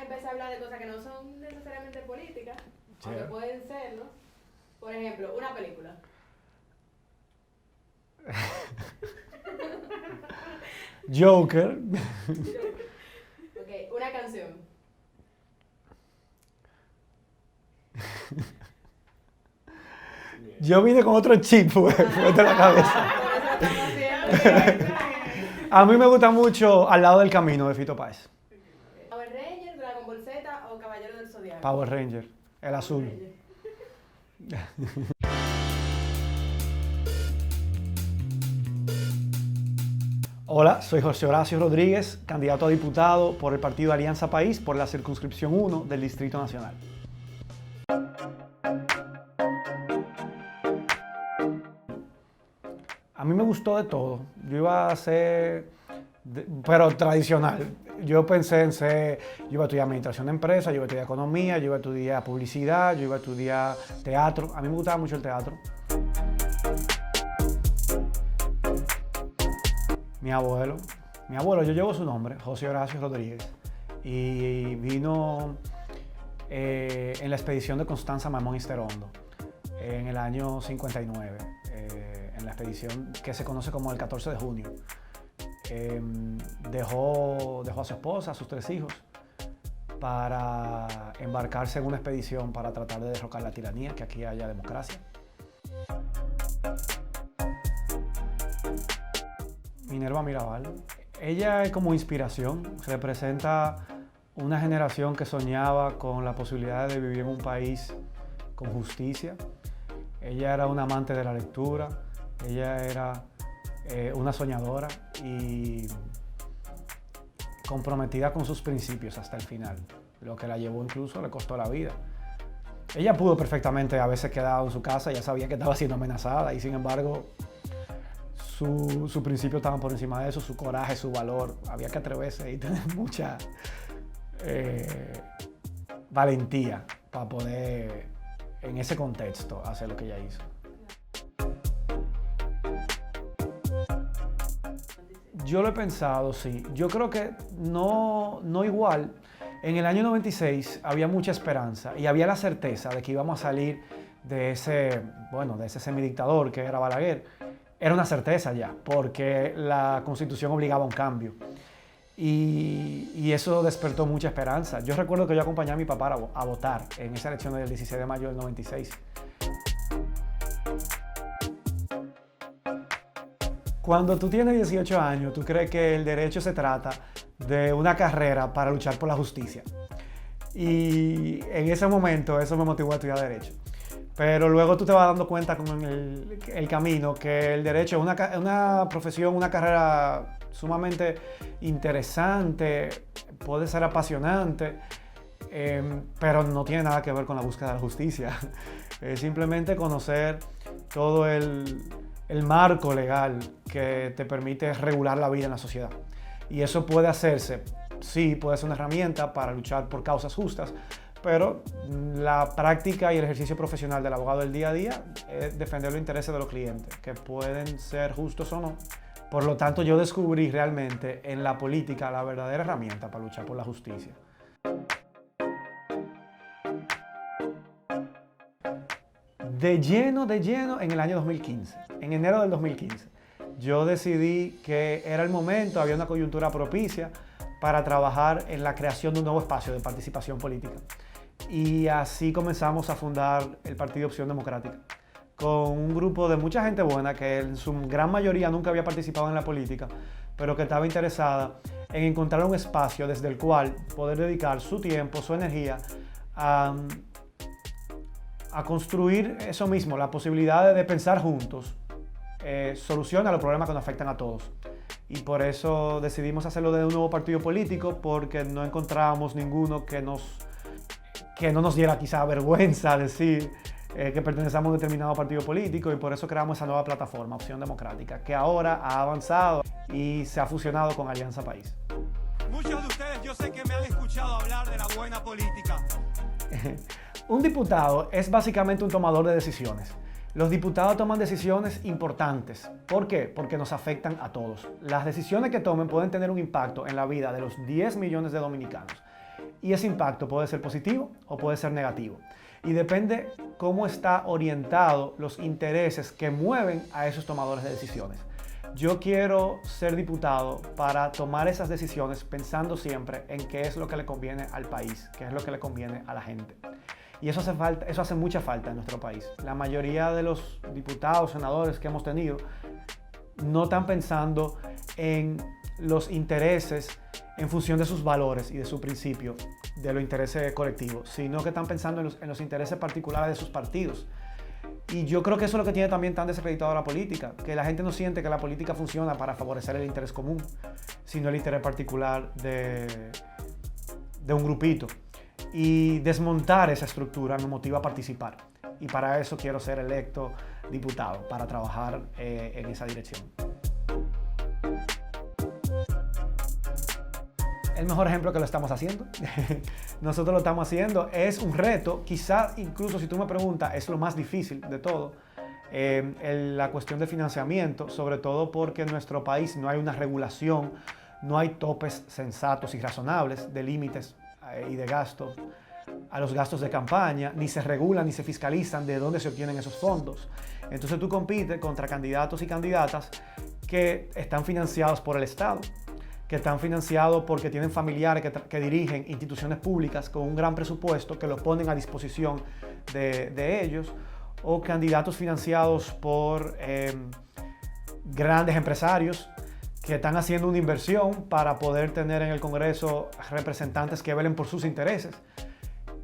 empezar a hablar de cosas que no son necesariamente políticas, Sí. aunque pueden serlo. Por ejemplo, una película. Joker. Ok, una canción. Yo vine con otro chip, fue de la cabeza. Por eso estamos haciendo. A mí me gusta mucho Al lado del camino de Fito Páez. Power Ranger, Dragon Ball Z o Caballero del Zodiaco. Power Ranger, el azul. Hola, soy José Horacio Rodríguez, candidato a diputado por el partido Alianza País por la circunscripción 1 del Distrito Nacional. A mí me gustó de todo. Yo iba a ser, pero tradicional. Yo pensé en ser, yo iba a estudiar administración de empresas, yo iba a estudiar economía, yo iba a estudiar publicidad, yo iba a estudiar teatro. A mí me gustaba mucho el teatro. Mi abuelo, yo llevo su nombre, José Horacio Rodríguez, y vino en la expedición de Constanza Maimón Isterondo en el año 59, en la expedición que se conoce como el 14 de junio. Dejó a su esposa, a sus 3 hijos, para embarcarse en una expedición para tratar de derrocar la tiranía, que aquí haya democracia. Minerva Mirabal. Ella es como inspiración, representa una generación que soñaba con la posibilidad de vivir en un país con justicia. Ella era una amante de la lectura, ella era una soñadora y comprometida con sus principios hasta el final, lo que la llevó incluso, le costó la vida. Ella pudo perfectamente haberse quedado en su casa, ya sabía que estaba siendo amenazada y sin embargo su principio estaban por encima de eso, su coraje, su valor. Había que atreverse y tener mucha valentía para poder, en ese contexto, hacer lo que ella hizo. Yo lo he pensado, sí. Yo creo que no igual. En el año 96 había mucha esperanza y había la certeza de que íbamos a salir de ese semidictador que era Balaguer. Era una certeza ya, porque la Constitución obligaba a un cambio. Y eso despertó mucha esperanza. Yo recuerdo que yo acompañé a mi papá a votar en esa elección del 16 de mayo del 96. Cuando tú tienes 18 años, tú crees que el derecho se trata de una carrera para luchar por la justicia. Y en ese momento eso me motivó a estudiar derecho. Pero luego tú te vas dando cuenta con el camino que el derecho es una profesión, una carrera sumamente interesante, puede ser apasionante, pero no tiene nada que ver con la búsqueda de la justicia. Es simplemente conocer todo el marco legal que te permite regular la vida en la sociedad. Y eso puede hacerse, sí, puede ser una herramienta para luchar por causas justas, pero la práctica y el ejercicio profesional del abogado del día a día es defender los intereses de los clientes, que pueden ser justos o no. Por lo tanto, yo descubrí realmente en la política la verdadera herramienta para luchar por la justicia. De lleno, en el año 2015, en enero del 2015, yo decidí que era el momento, había una coyuntura propicia para trabajar en la creación de un nuevo espacio de participación política. Y así comenzamos a fundar el Partido Opción Democrática, con un grupo de mucha gente buena que en su gran mayoría nunca había participado en la política, pero que estaba interesada en encontrar un espacio desde el cual poder dedicar su tiempo, su energía a construir eso mismo, la posibilidad de pensar juntos soluciones a los problemas que nos afectan a todos. Y por eso decidimos hacerlo de un nuevo partido político, porque no encontrábamos ninguno que no nos diera quizá vergüenza decir que pertenecemos a un determinado partido político, y por eso creamos esa nueva plataforma, Opción Democrática, que ahora ha avanzado y se ha fusionado con Alianza País. Muchos de ustedes yo sé que me han escuchado hablar de la buena política. Un diputado es básicamente un tomador de decisiones. Los diputados toman decisiones importantes. ¿Por qué? Porque nos afectan a todos. Las decisiones que tomen pueden tener un impacto en la vida de los 10 millones de dominicanos. Y ese impacto puede ser positivo o puede ser negativo. Y depende cómo está orientado los intereses que mueven a esos tomadores de decisiones. Yo quiero ser diputado para tomar esas decisiones pensando siempre en qué es lo que le conviene al país, qué es lo que le conviene a la gente. Y eso hace mucha falta en nuestro país. La mayoría de los diputados, senadores que hemos tenido no están pensando en los intereses en función de sus valores y de su principio, de los intereses colectivos, sino que están pensando en los intereses particulares de sus partidos. Y yo creo que eso es lo que tiene también tan desacreditado la política, que la gente no siente que la política funciona para favorecer el interés común, sino el interés particular de un grupito. Y desmontar esa estructura me motiva a participar. Y para eso quiero ser electo diputado, para trabajar en esa dirección. El mejor ejemplo que lo estamos haciendo. Nosotros lo estamos haciendo. Es un reto, quizás incluso si tú me preguntas, es lo más difícil de todo. La cuestión de financiamiento, sobre todo porque en nuestro país no hay una regulación, no hay topes sensatos y razonables de límites y de gastos a los gastos de campaña, ni se regulan ni se fiscalizan de dónde se obtienen esos fondos. Entonces tú compites contra candidatos y candidatas que están financiados por el Estado, que están financiados porque tienen familiares que dirigen instituciones públicas con un gran presupuesto que lo ponen a disposición de ellos, o candidatos financiados por grandes empresarios que están haciendo una inversión para poder tener en el Congreso representantes que velen por sus intereses.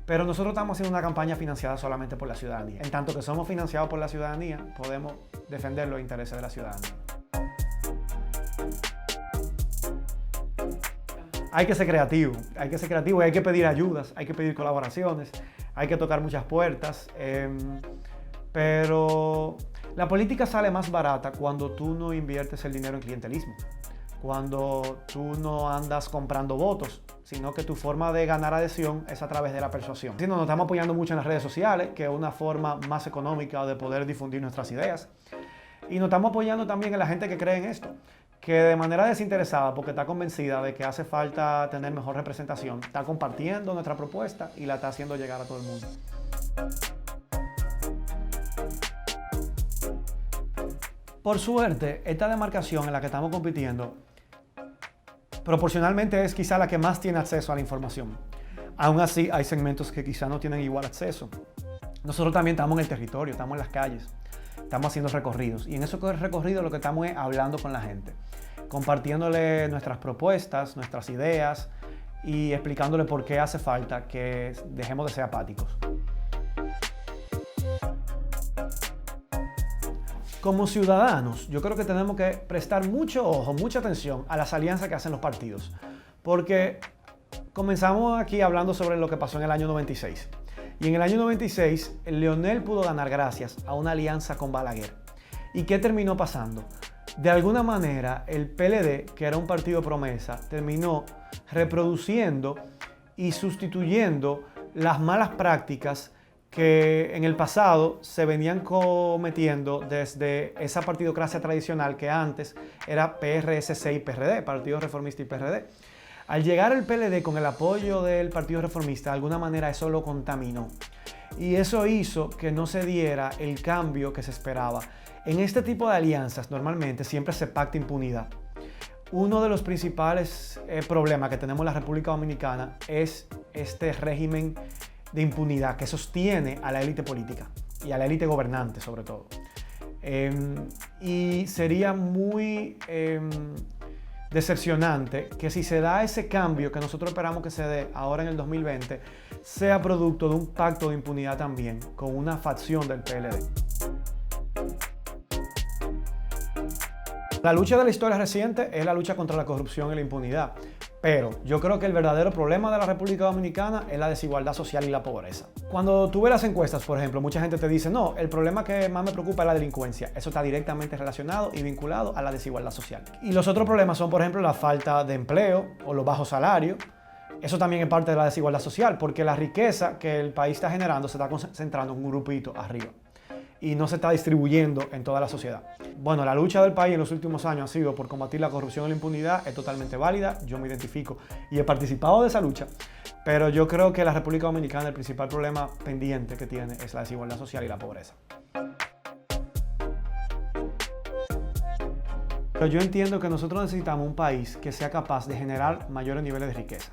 Pero nosotros estamos haciendo una campaña financiada solamente por la ciudadanía. En tanto que somos financiados por la ciudadanía, podemos defender los intereses de la ciudadanía. Hay que ser creativo y hay que pedir ayudas, hay que pedir colaboraciones, hay que tocar muchas puertas, pero la política sale más barata cuando tú no inviertes el dinero en clientelismo, cuando tú no andas comprando votos, sino que tu forma de ganar adhesión es a través de la persuasión. Nos estamos apoyando mucho en las redes sociales, que es una forma más económica de poder difundir nuestras ideas, y nos estamos apoyando también en la gente que cree en esto, que de manera desinteresada, porque está convencida de que hace falta tener mejor representación, está compartiendo nuestra propuesta y la está haciendo llegar a todo el mundo. Por suerte, esta demarcación en la que estamos compitiendo, proporcionalmente es quizá la que más tiene acceso a la información. Aún así, hay segmentos que quizá no tienen igual acceso. Nosotros también estamos en el territorio, estamos en las calles, estamos haciendo recorridos. Y en esos recorridos lo que estamos es hablando con la gente, compartiéndole nuestras propuestas, nuestras ideas y explicándole por qué hace falta que dejemos de ser apáticos. Como ciudadanos, yo creo que tenemos que prestar mucho ojo, mucha atención a las alianzas que hacen los partidos, porque comenzamos aquí hablando sobre lo que pasó en el año 96. Y en el año 96, Leonel pudo ganar gracias a una alianza con Balaguer. ¿Y qué terminó pasando? De alguna manera, el PLD, que era un partido promesa, terminó reproduciendo y sustituyendo las malas prácticas que en el pasado se venían cometiendo desde esa partidocracia tradicional que antes era PRSC y PRD, Partido Reformista y PRD. Al llegar el PLD con el apoyo del Partido Reformista, de alguna manera eso lo contaminó. Y eso hizo que no se diera el cambio que se esperaba. En este tipo de alianzas normalmente siempre se pacta impunidad. Uno de los principales problemas que tenemos en la República Dominicana es este régimen de impunidad que sostiene a la élite política y a la élite gobernante sobre todo. Y sería muy decepcionante que si se da ese cambio que nosotros esperamos que se dé ahora en el 2020, sea producto de un pacto de impunidad también con una facción del PLD. La lucha de la historia reciente es la lucha contra la corrupción y la impunidad. Pero yo creo que el verdadero problema de la República Dominicana es la desigualdad social y la pobreza. Cuando tú ves las encuestas, por ejemplo, mucha gente te dice, no, el problema que más me preocupa es la delincuencia. Eso está directamente relacionado y vinculado a la desigualdad social. Y los otros problemas son, por ejemplo, la falta de empleo o los bajos salarios. Eso también es parte de la desigualdad social, porque la riqueza que el país está generando se está concentrando en un grupito arriba y no se está distribuyendo en toda la sociedad. Bueno, la lucha del país en los últimos años ha sido por combatir la corrupción y la impunidad, es totalmente válida, yo me identifico y he participado de esa lucha, Pero yo creo que la República Dominicana el principal problema pendiente que tiene es la desigualdad social y la pobreza. Pero yo entiendo que nosotros necesitamos un país que sea capaz de generar mayores niveles de riqueza.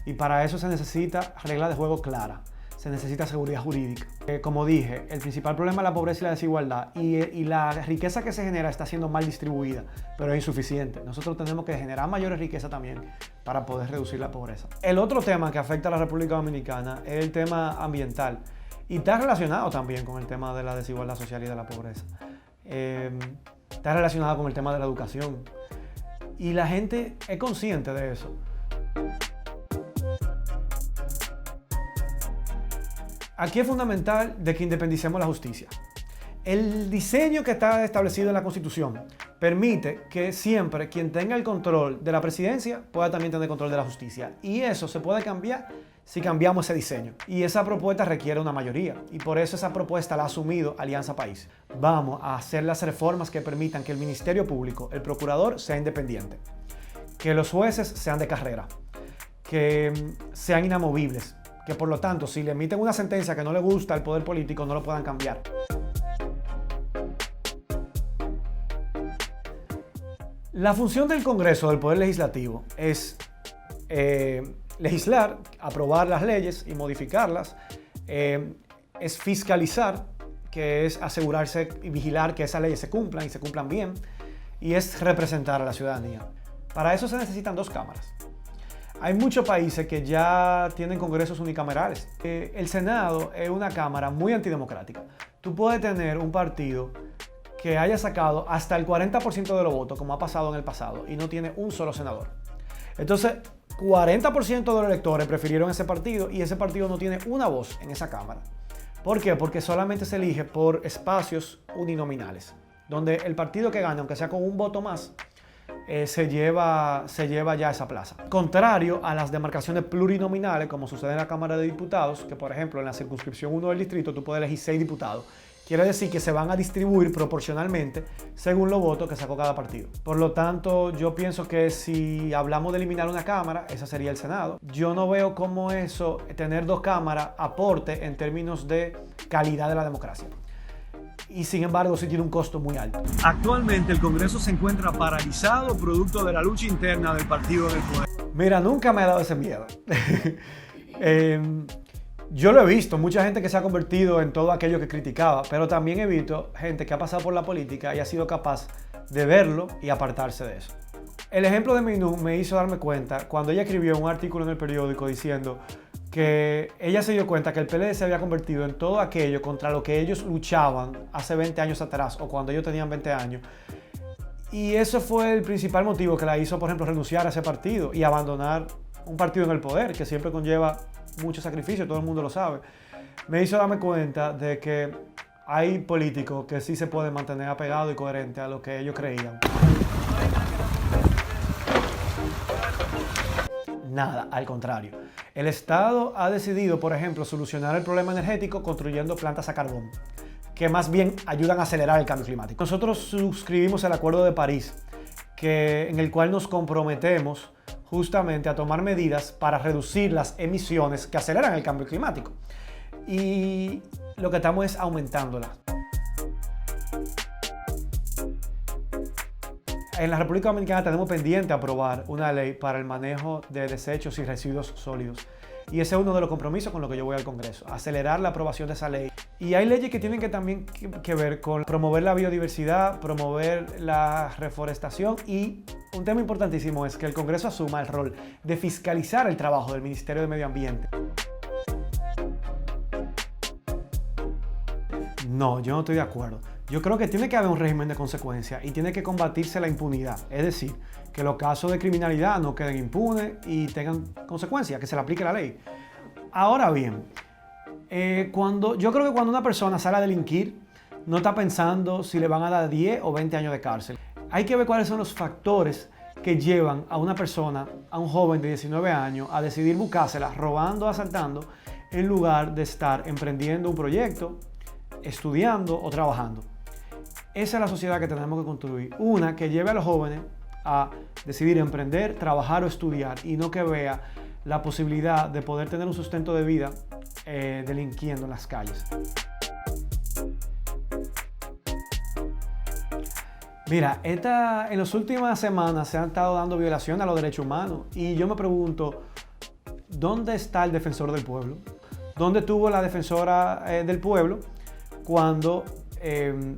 Y para eso se necesita reglas de juego claras, se necesita seguridad jurídica. Como dije, el principal problema es la pobreza y la desigualdad, y la riqueza que se genera está siendo mal distribuida, pero es insuficiente. Nosotros tenemos que generar mayores riquezas también para poder reducir la pobreza. El otro tema que afecta a la República Dominicana es el tema ambiental, y está relacionado también con el tema de la desigualdad social y de la pobreza. Está relacionado con el tema de la educación, y la gente es consciente de eso. Aquí es fundamental de que independicemos la justicia. El diseño que está establecido en la Constitución permite que siempre quien tenga el control de la presidencia pueda también tener control de la justicia. Y eso se puede cambiar si cambiamos ese diseño. Y esa propuesta requiere una mayoría. Y por eso esa propuesta la ha asumido Alianza País. Vamos a hacer las reformas que permitan que el Ministerio Público, el procurador, sea independiente. Que los jueces sean de carrera. Que sean inamovibles. Que por lo tanto, si le emiten una sentencia que no le gusta al poder político, no lo puedan cambiar. La función del Congreso, del Poder Legislativo, es legislar, aprobar las leyes y modificarlas, es fiscalizar, que es asegurarse y vigilar que esas leyes se cumplan y se cumplan bien, y es representar a la ciudadanía. Para eso se necesitan dos cámaras. Hay muchos países que ya tienen congresos unicamerales. El Senado es una cámara muy antidemocrática. Tú puedes tener un partido que haya sacado hasta el 40% de los votos, como ha pasado en el pasado, y no tiene un solo senador. Entonces, 40% de los electores prefirieron ese partido y ese partido no tiene una voz en esa cámara. ¿Por qué? Porque solamente se elige por espacios uninominales, donde el partido que gane, aunque sea con un voto más, se lleva ya esa plaza. Contrario a las demarcaciones plurinominales, como sucede en la Cámara de Diputados, que por ejemplo en la circunscripción 1 del distrito tú puedes elegir 6 diputados. Quiere decir que se van a distribuir proporcionalmente según los votos que sacó cada partido. Por lo tanto, yo pienso que si hablamos de eliminar una cámara, esa sería el Senado. Yo no veo cómo eso, tener dos cámaras, aporte en términos de calidad de la democracia. Y sin embargo sí tiene un costo muy alto. Actualmente el Congreso se encuentra paralizado producto de la lucha interna del partido del poder. Mira, nunca me ha dado ese miedo. Yo lo he visto, mucha gente que se ha convertido en todo aquello que criticaba, pero también he visto gente que ha pasado por la política y ha sido capaz de verlo y apartarse de eso. El ejemplo de Minú me hizo darme cuenta cuando ella escribió un artículo en el periódico diciendo que ella se dio cuenta que el PLD se había convertido en todo aquello contra lo que ellos luchaban hace 20 años atrás o cuando ellos tenían 20 años. Y eso fue el principal motivo que la hizo, por ejemplo, renunciar a ese partido y abandonar un partido en el poder, que siempre conlleva mucho sacrificio, todo el mundo lo sabe. Me hizo darme cuenta de que hay políticos que sí se pueden mantener apegados y coherentes a lo que ellos creían. Nada, al contrario. El Estado ha decidido, por ejemplo, solucionar el problema energético construyendo plantas a carbón, que más bien ayudan a acelerar el cambio climático. Nosotros suscribimos el Acuerdo de París, en el cual nos comprometemos justamente a tomar medidas para reducir las emisiones que aceleran el cambio climático. Y lo que estamos es aumentándolas. En la República Dominicana tenemos pendiente aprobar una ley para el manejo de desechos y residuos sólidos. Y ese es uno de los compromisos con los que yo voy al Congreso, acelerar la aprobación de esa ley. Y hay leyes que tienen también que ver con promover la biodiversidad, promover la reforestación, y un tema importantísimo es que el Congreso asuma el rol de fiscalizar el trabajo del Ministerio de Medio Ambiente. No, yo no estoy de acuerdo. Yo creo que tiene que haber un régimen de consecuencia y tiene que combatirse la impunidad. Es decir, que los casos de criminalidad no queden impunes y tengan consecuencias, que se le aplique la ley. Ahora bien, yo creo que cuando una persona sale a delinquir, no está pensando si le van a dar 10 o 20 años de cárcel. Hay que ver cuáles son los factores que llevan a una persona, a un joven de 19 años, a decidir buscársela robando, asaltando, en lugar de estar emprendiendo un proyecto, estudiando o trabajando. Esa es la sociedad que tenemos que construir. Una que lleve a los jóvenes a decidir emprender, trabajar o estudiar, y no que vea la posibilidad de poder tener un sustento de vida delinquiendo en las calles. Mira, en las últimas semanas se han estado dando violaciones a los derechos humanos y yo me pregunto, ¿dónde está el defensor del pueblo? ¿Dónde estuvo la defensora del pueblo cuando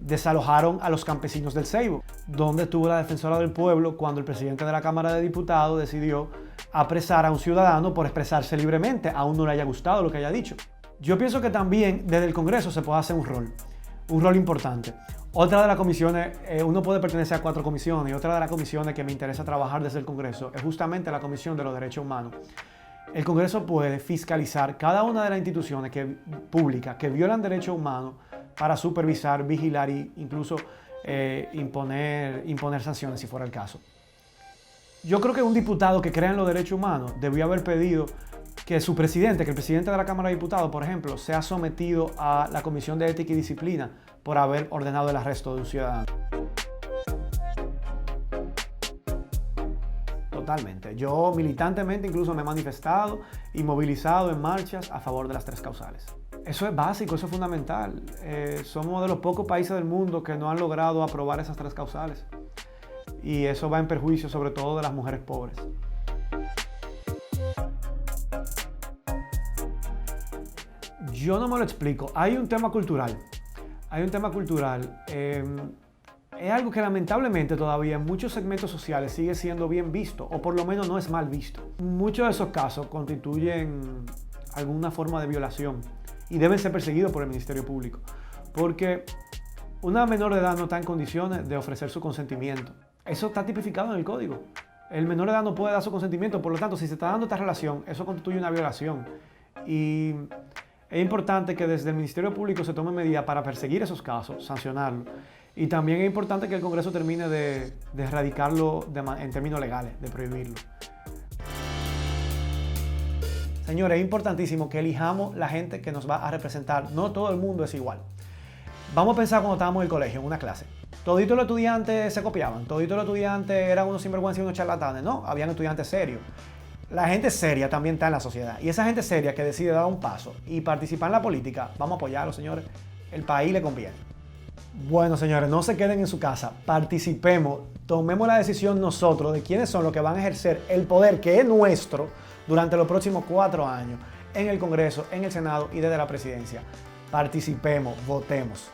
desalojaron a los campesinos del Ceibo? ¿Dónde estuvo la defensora del pueblo cuando el presidente de la Cámara de Diputados decidió apresar a un ciudadano por expresarse libremente, aún no le haya gustado lo que haya dicho? Yo pienso que también desde el Congreso se puede hacer un rol importante. Otra de las comisiones, uno puede pertenecer a 4 comisiones, y otra de las comisiones que me interesa trabajar desde el Congreso es justamente la Comisión de los Derechos Humanos. El Congreso puede fiscalizar cada una de las instituciones públicas que violan derechos humanos para supervisar, vigilar e incluso imponer sanciones si fuera el caso. Yo creo que un diputado que crea en los derechos humanos debió haber pedido que su presidente, que el presidente de la Cámara de Diputados, por ejemplo, sea sometido a la Comisión de Ética y Disciplina por haber ordenado el arresto de un ciudadano. Totalmente. Yo militantemente incluso me he manifestado y movilizado en marchas a favor de las 3 causales. Eso es básico, eso es fundamental. Somos de los pocos países del mundo que no han logrado aprobar esas 3 causales. Y eso va en perjuicio sobre todo de las mujeres pobres. Yo no me lo explico. Hay un tema cultural. Es algo que lamentablemente todavía en muchos segmentos sociales sigue siendo bien visto, o por lo menos no es mal visto. Muchos de esos casos constituyen alguna forma de violación y deben ser perseguidos por el Ministerio Público, porque una menor de edad no está en condiciones de ofrecer su consentimiento. Eso está tipificado en el código. El menor de edad no puede dar su consentimiento, por lo tanto, si se está dando esta relación, eso constituye una violación. Y es importante que desde el Ministerio Público se tomen medidas para perseguir esos casos, sancionarlos. Y también es importante que el Congreso termine de erradicarlo en términos legales, de prohibirlo. Señores, es importantísimo que elijamos la gente que nos va a representar. No todo el mundo es igual. Vamos a pensar cuando estábamos en el colegio, en una clase. Toditos los estudiantes se copiaban, toditos los estudiantes eran unos sinvergüenza y unos charlatanes. No, habían estudiantes serios. La gente seria también está en la sociedad. Y esa gente seria que decide dar un paso y participar en la política, vamos a apoyarlo, señores. El país le conviene. Bueno, señores, no se queden en su casa. Participemos, tomemos la decisión nosotros de quiénes son los que van a ejercer el poder que es nuestro durante los próximos 4 años en el Congreso, en el Senado y desde la presidencia. Participemos, votemos.